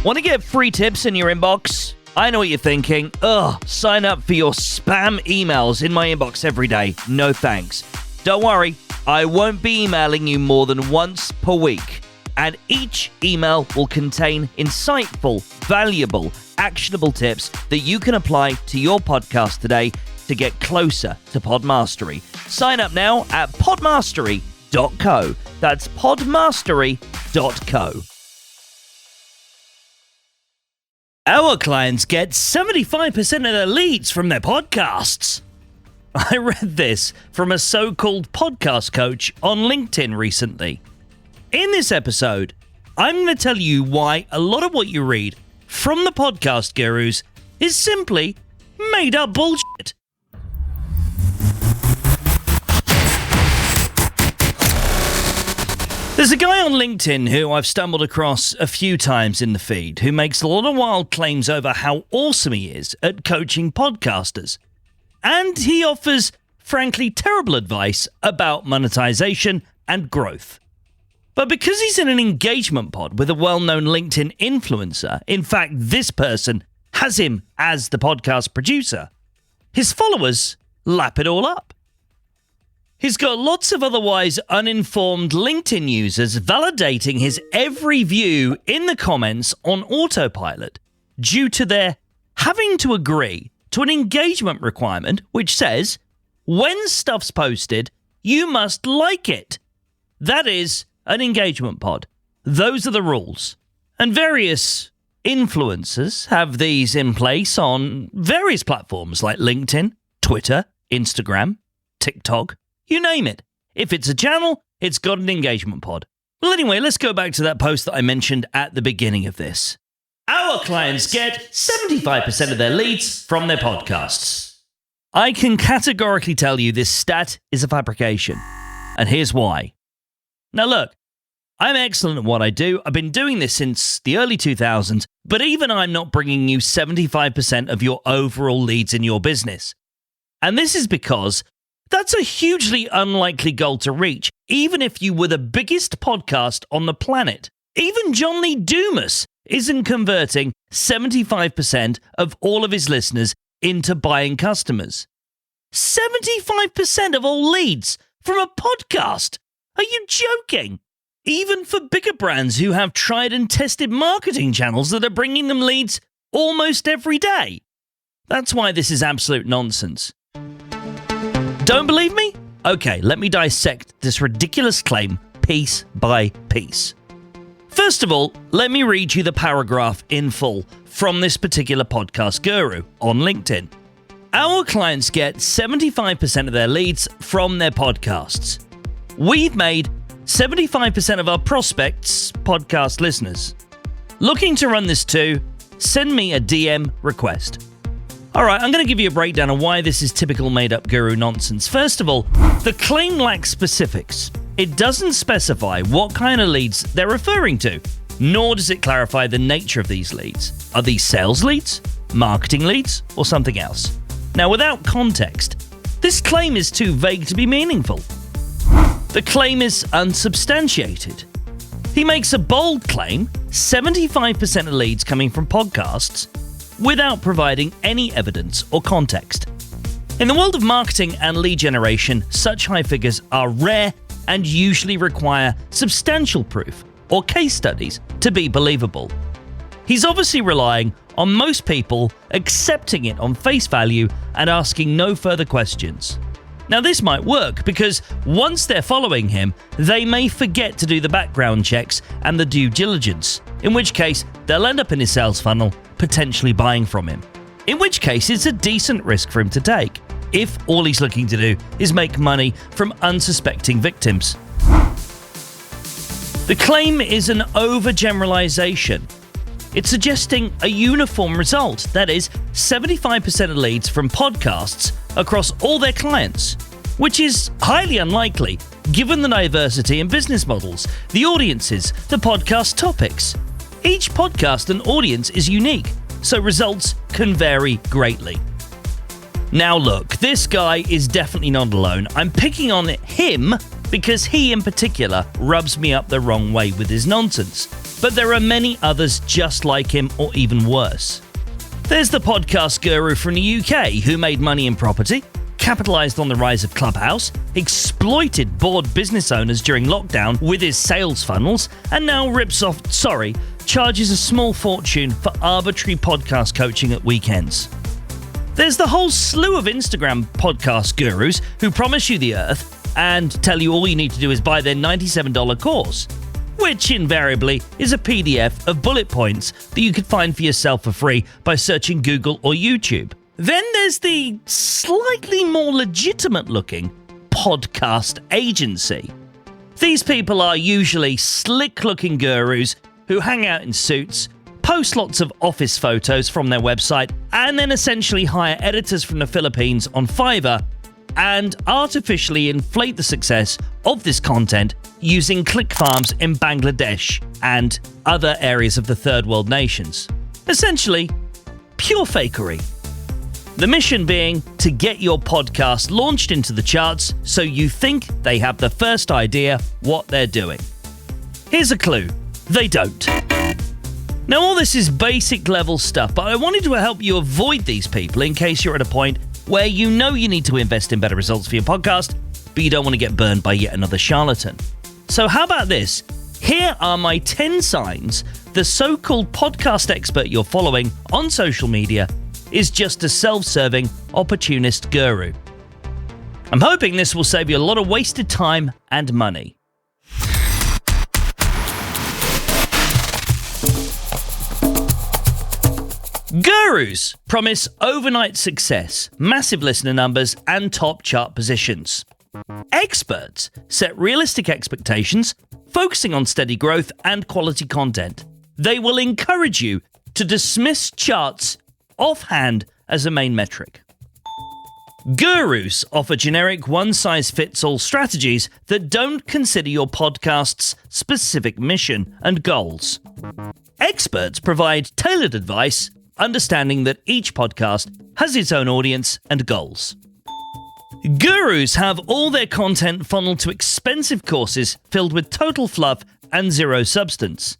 Want to get free tips in your inbox? I know what you're thinking. Sign up for your spam emails in my inbox every day. No thanks. Don't worry, I won't be emailing you more than once per week. And each email will contain insightful, valuable, actionable tips that you can apply to your podcast today to get closer to Podmastery. Sign up now at podmastery.co. That's podmastery.co. Our clients get 75% of their leads from their podcasts. I read this from a so-called podcast coach on LinkedIn recently. In this episode, I'm going to tell you why a lot of what you read from the podcast gurus is simply made up bullshit. There's a guy on LinkedIn who I've stumbled across a few times in the feed who makes a lot of wild claims over how awesome he is at coaching podcasters. And he offers, frankly, terrible advice about monetization and growth. But because he's in an engagement pod with a well-known LinkedIn influencer, in fact, this person has him as the podcast producer, his followers lap it all up. He's got lots of otherwise uninformed LinkedIn users validating his every view in the comments on autopilot due to their having to agree to an engagement requirement which says, when stuff's posted, you must like it. That is an engagement pod. Those are the rules. And various influencers have these in place on various platforms like LinkedIn, Twitter, Instagram, TikTok. You name it. If it's a channel, it's got an engagement pod. Well, anyway, let's go back to that post that I mentioned at the beginning of this. Our clients get 75% of their leads from their podcasts. I can categorically tell you this stat is a fabrication. And here's why. Now look, I'm excellent at what I do. I've been doing this since the early 2000s, but even I'm not bringing you 75% of your overall leads in your business. And this is because that's a hugely unlikely goal to reach, even if you were the biggest podcast on the planet. Even John Lee Dumas isn't converting 75% of all of his listeners into buying customers. 75% of all leads from a podcast? Are you joking? Even for bigger brands who have tried and tested marketing channels that are bringing them leads almost every day. That's why this is absolute nonsense. Don't believe me? Okay, let me dissect this ridiculous claim piece by piece. First of all, let me read you the paragraph in full from this particular podcast guru on LinkedIn. Our clients get 75% of their leads from their podcasts. We've made 75% of our prospects podcast listeners. Looking to run this too? Send me a DM request. All right, I'm going to give you a breakdown of why this is typical made-up guru nonsense. First of all, the claim lacks specifics. It doesn't specify what kind of leads they're referring to, nor does it clarify the nature of these leads. Are these sales leads, marketing leads, or something else? Now, without context, this claim is too vague to be meaningful. The claim is unsubstantiated. He makes a bold claim, 75% of leads coming from podcasts, without providing any evidence or context. In the world of marketing and lead generation, such high figures are rare and usually require substantial proof or case studies to be believable. He's obviously relying on most people accepting it on face value and asking no further questions. Now, this might work because once they're following him, they may forget to do the background checks and the due diligence, in which case they'll end up in his sales funnel, potentially buying from him. In which case, it's a decent risk for him to take, if all he's looking to do is make money from unsuspecting victims. The claim is an overgeneralization. It's suggesting a uniform result, that is, 75% of leads from podcasts across all their clients, which is highly unlikely given the diversity in business models, the audiences, the podcast topics. Each podcast and audience is unique, so results can vary greatly. Now look, this guy is definitely not alone. I'm picking on him because he in particular rubs me up the wrong way with his nonsense. But there are many others just like him or even worse. There's the podcast guru from the UK who made money in property, capitalized on the rise of Clubhouse, exploited bored business owners during lockdown with his sales funnels, and now charges a small fortune for arbitrary podcast coaching at weekends. There's the whole slew of Instagram podcast gurus who promise you the earth and tell you all you need to do is buy their $97 course, which invariably is a PDF of bullet points that you could find for yourself for free by searching Google or YouTube. Then there's the slightly more legitimate-looking podcast agency. These people are usually slick-looking gurus who hang out in suits, post lots of office photos from their website, and then essentially hire editors from the Philippines on Fiverr and artificially inflate the success of this content using click farms in Bangladesh and other areas of the third world nations. Essentially, pure fakery. The mission being to get your podcast launched into the charts so you think they have the first idea what they're doing. Here's a clue. They don't. Now, all this is basic level stuff, but I wanted to help you avoid these people in case you're at a point where you know you need to invest in better results for your podcast, but you don't want to get burned by yet another charlatan. So how about this? Here are my 10 signs the so-called podcast expert you're following on social media is just a self-serving opportunist guru. I'm hoping this will save you a lot of wasted time and money. Gurus promise overnight success, massive listener numbers, and top chart positions. Experts set realistic expectations, focusing on steady growth and quality content. They will encourage you to dismiss charts offhand as a main metric. Gurus offer generic one-size-fits-all strategies that don't consider your podcast's specific mission and goals. Experts provide tailored advice, understanding that each podcast has its own audience and goals. Gurus have all their content funneled to expensive courses filled with total fluff and zero substance.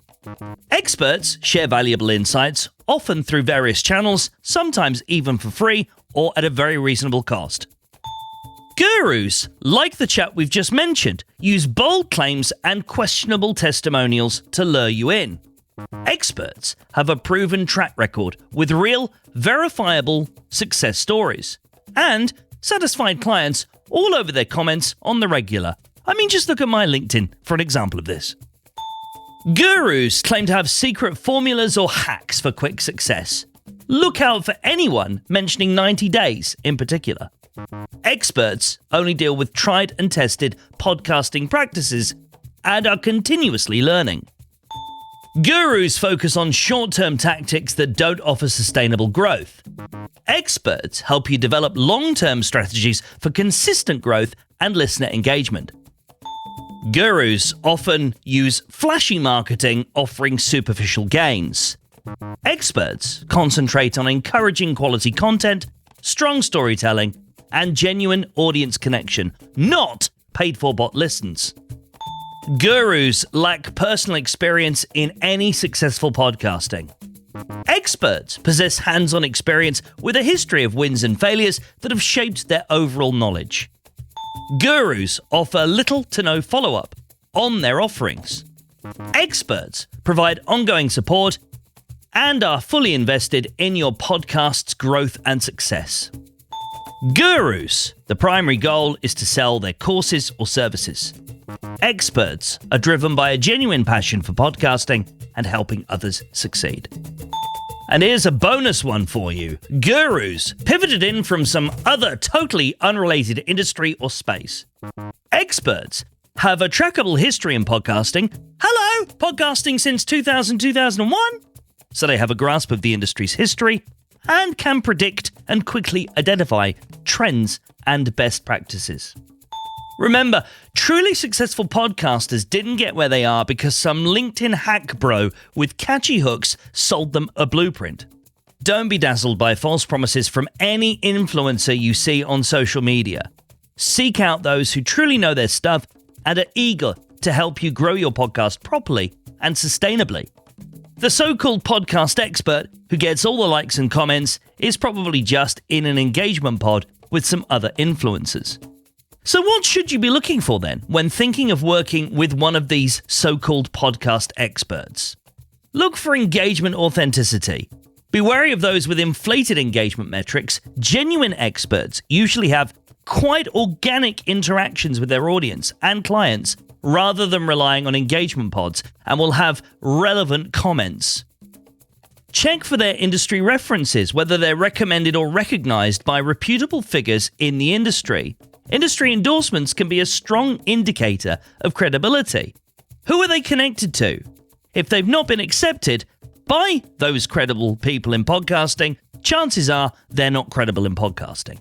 Experts share valuable insights, often through various channels, sometimes even for free or at a very reasonable cost. Gurus, like the chap we've just mentioned, use bold claims and questionable testimonials to lure you in. Experts have a proven track record with real, verifiable success stories and satisfied clients all over their comments on the regular. I mean, just look at my LinkedIn for an example of this. Gurus claim to have secret formulas or hacks for quick success. Look out for anyone mentioning 90 days in particular. Experts only deal with tried and tested podcasting practices and are continuously learning. Gurus focus on short-term tactics that don't offer sustainable growth. Experts help you develop long-term strategies for consistent growth and listener engagement. Gurus often use flashy marketing offering superficial gains. Experts concentrate on encouraging quality content, strong storytelling, and genuine audience connection, not paid-for bot listens. Gurus lack personal experience in any successful podcasting. Experts possess hands-on experience with a history of wins and failures that have shaped their overall knowledge. Gurus offer little to no follow-up on their offerings. Experts provide ongoing support and are fully invested in your podcast's growth and success. Gurus, the primary goal is to sell their courses or services. Experts are driven by a genuine passion for podcasting and helping others succeed. And here's a bonus one for you. Gurus pivoted in from some other totally unrelated industry or space. Experts have a trackable history in podcasting. Hello, podcasting since 2001. So they have a grasp of the industry's history and can predict and quickly identify trends and best practices. Remember, truly successful podcasters didn't get where they are because some LinkedIn hack bro with catchy hooks sold them a blueprint. Don't be dazzled by false promises from any influencer you see on social media. Seek out those who truly know their stuff and are eager to help you grow your podcast properly and sustainably. The so-called podcast expert who gets all the likes and comments is probably just in an engagement pod with some other influencers. So what should you be looking for then when thinking of working with one of these so-called podcast experts? Look for engagement authenticity. Be wary of those with inflated engagement metrics. Genuine experts usually have quite organic interactions with their audience and clients rather than relying on engagement pods, and will have relevant comments. Check for their industry references, whether they're recommended or recognized by reputable figures in the industry. Industry endorsements can be a strong indicator of credibility. Who are they connected to? If they've not been accepted by those credible people in podcasting, chances are they're not credible in podcasting.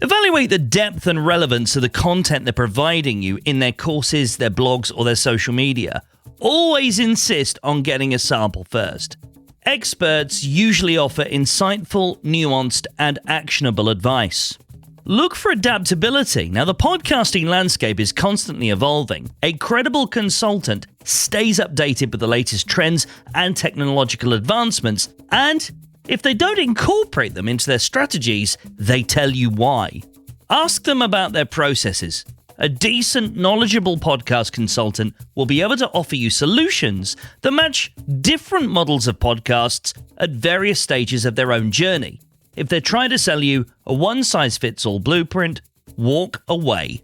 Evaluate the depth and relevance of the content they're providing you in their courses, their blogs, or their social media. Always insist on getting a sample first. Experts usually offer insightful, nuanced, and actionable advice. Look for adaptability. Now, the podcasting landscape is constantly evolving. A credible consultant stays updated with the latest trends and technological advancements, and if they don't incorporate them into their strategies, they tell you why. Ask them about their processes. A decent, knowledgeable podcast consultant will be able to offer you solutions that match different models of podcasts at various stages of their own journey. If they're trying to sell you a one-size-fits-all blueprint, walk away.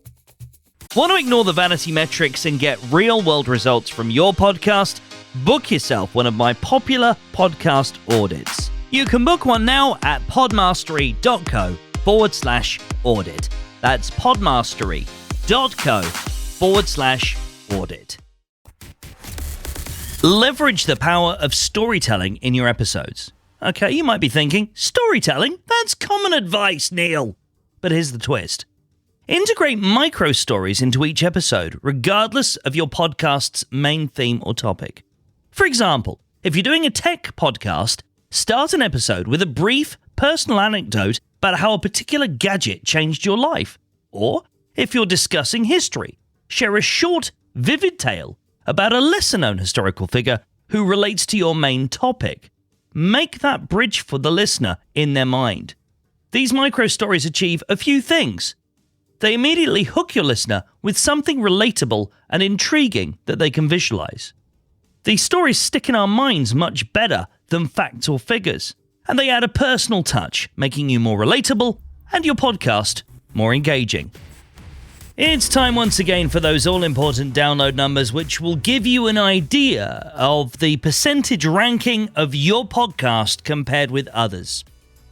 Want to ignore the vanity metrics and get real-world results from your podcast? Book yourself one of my popular podcast audits. You can book one now at podmastery.co/audit. That's podmastery.co/audit. Leverage the power of storytelling in your episodes. Okay, you might be thinking, storytelling? That's common advice, Neal. But here's the twist. Integrate micro-stories into each episode, regardless of your podcast's main theme or topic. For example, if you're doing a tech podcast, start an episode with a brief, personal anecdote about how a particular gadget changed your life. Or, if you're discussing history, share a short, vivid tale about a lesser-known historical figure who relates to your main topic. Make that bridge for the listener in their mind. These micro-stories achieve a few things. They immediately hook your listener with something relatable and intriguing that they can visualize. These stories stick in our minds much better than facts or figures, and they add a personal touch, making you more relatable and your podcast more engaging. It's time once again for those all-important download numbers, which will give you an idea of the percentage ranking of your podcast compared with others.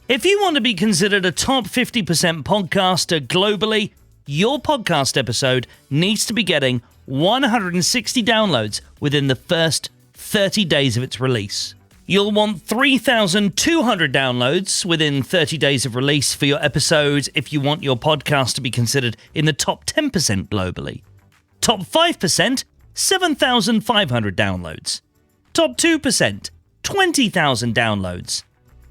If you want to be considered a top 50% podcaster globally, your podcast episode needs to be getting 160 downloads within the first 30 days of its release. You'll want 3,200 downloads within 30 days of release for your episodes if you want your podcast to be considered in the top 10% globally. Top 5%, 7,500 downloads. Top 2%, 20,000 downloads.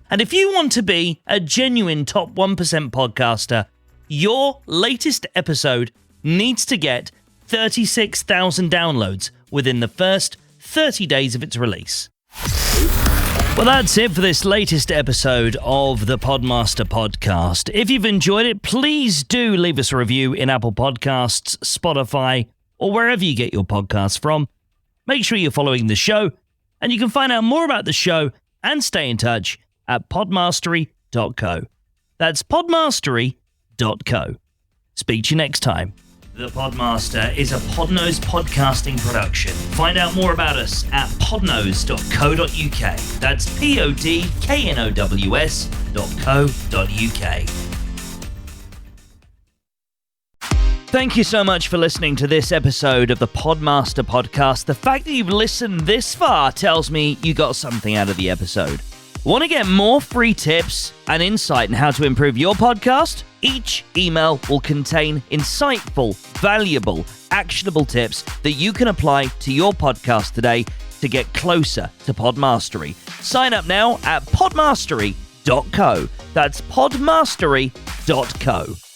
And if you want to be a genuine top 1% podcaster, your latest episode needs to get 36,000 downloads within the first 30 days of its release. Well, that's it for this latest episode of the Podmaster podcast. If you've enjoyed it, please do leave us a review in Apple Podcasts, Spotify, or wherever you get your podcasts from. Make sure you're following the show, and you can find out more about the show and stay in touch at podmastery.co. That's podmastery.co. Speak to you next time. The Podmaster is a Podnose podcasting production. Find out more about us at podnose.co.uk. That's podknows.co.uk. Thank you so much for listening to this episode of the Podmaster podcast. The fact that you've listened this far tells me you got something out of the episode. Want to get more free tips and insight on how to improve your podcast? Each email will contain insightful, valuable, actionable tips that you can apply to your podcast today to get closer to Podmastery. Sign up now at podmastery.co. That's podmastery.co.